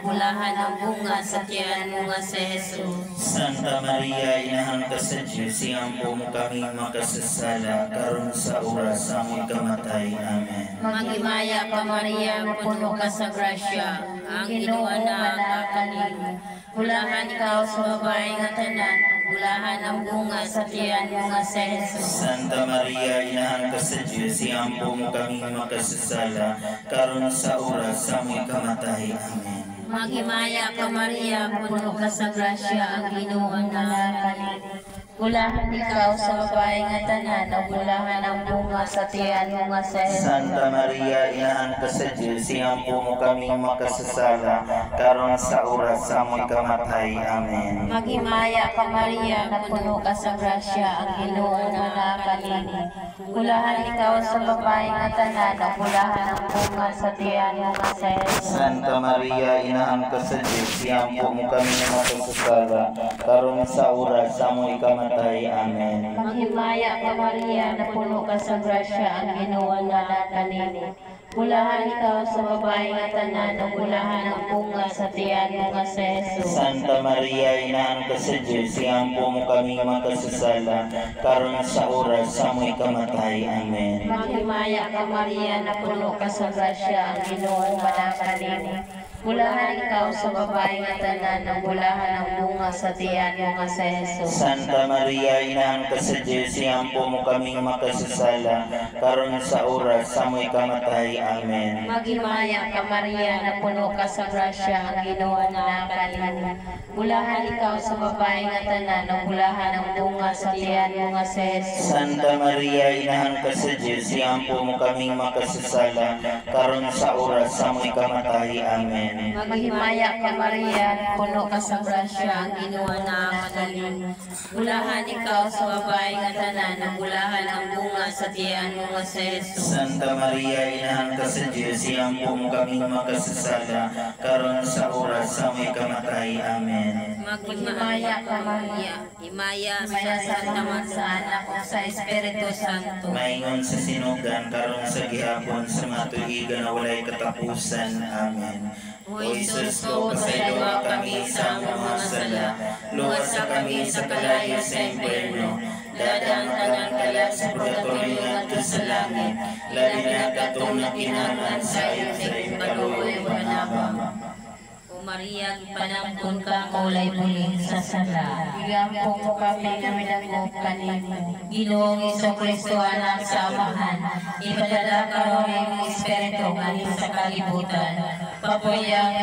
nagulahan ang bunga sa tiyan mo nga si Jesus. Santa Maria, Inahan ka sa Diyos, iampo mo kami makasasala, karon sa oras sa aming kamatay. Amen. Maghimaya ka Maria, puno ka sa grasya, ang Ginoo na kakanimo. Bulahan ikaw sa babae nga tanan, bulahan ang bunga sa tiyan mo nga si Jesus. Santa Maria, Inahan ka sa Diyos, iampo mo kami makasasala, karon sa oras sa aming kamatay. Amen. Maghimaya ka Maria, puno ka sa grasya, ang Ginoo na kakanimo. Bulahan ikaw sa babae nga tanan, o bulahan ang bunga sa tiyan mo nga si Jesus. Santa Maria, Inahan ka sa Diyos, iampo mo kami makasasala, karon sa oras sa aming kamatay. Amen. Maghimaya ka Maria, na puno ka sa grasya, ang Ginoo na nakanini. Bulahan ikaw sa babae nga tanan, o bulahan ang bunga sa tiyan mo nga si Jesus. Santa Maria, Inahan ka sa Diyos, iampo mo kami makasasala, karon sa oras sa aming kamatay. Amen. Maghimaya ka Maria, na puno ka sa grasya, ang Ginoo na nakanini. Bulahan ikaw sa babae nga tanan, o bulahan ang bunga sa tiyan mo nga si Jesus. Santa Maria, Inahan ka sa Diyos, iampo mo kami makasasala, karon sa oras sa aming kamatay. Amen. Maghimaya ka Maria, na puno ka sa grasya, ang Ginoo na nakanini. Bulahan ikaw sa babae nga tanan, o bulahan ang bunga sa tiyan mo nga si Jesus. Santa Maria, Inahan ka sa Diyos, iampo mo kami makasasala, karon sa oras sa aming kamatay. Amen. Maghimaya ka Maria, na puno ka sa grasya, ang Ginoo na nakanini. Bulahan ikaw sa babae nga tanan, o bulahan ang bunga sa tiyan mo nga si Jesus. Santa Maria, Inahan ka sa Diyos, iampo mo kami makasasala, karon sa oras sa aming kamatay. Amen. Maghimaya ka Maria, puno ka sa grasya, ang Ginoo na nakanini. Bulahan ikaw sa babae nga tanan, o bulahan ang bunga sa tiyan mo nga si Jesus. Santa Maria, Inahan ka sa Diyos, iampo mo kami makasasala, karon sa oras sa aming kamatay. Amen. Maghimaya ka Maria, himaya sa taman sa anak o sa Espiritu Santo. Maingon sa sinugan, karon sa gihapon, sa matuigan na walay katapusan. Amen. O Jesus ko, pasaywa kami sa mga sala, luwas sa kami sa kalayo sa impyerno, dadang tanan kaya sa purgatorio ngadto sa langit, labi na katong nakinahanglan sa iyong paluoy manabang. O Maria, panampun ka kulay puling sa sala, igampo mo kami na minagmok kanimo. Ginoong Jesucristo, anak sa Amahan, ipadala ka ron ang Espiritu ngayon sa kalibutan, papuyang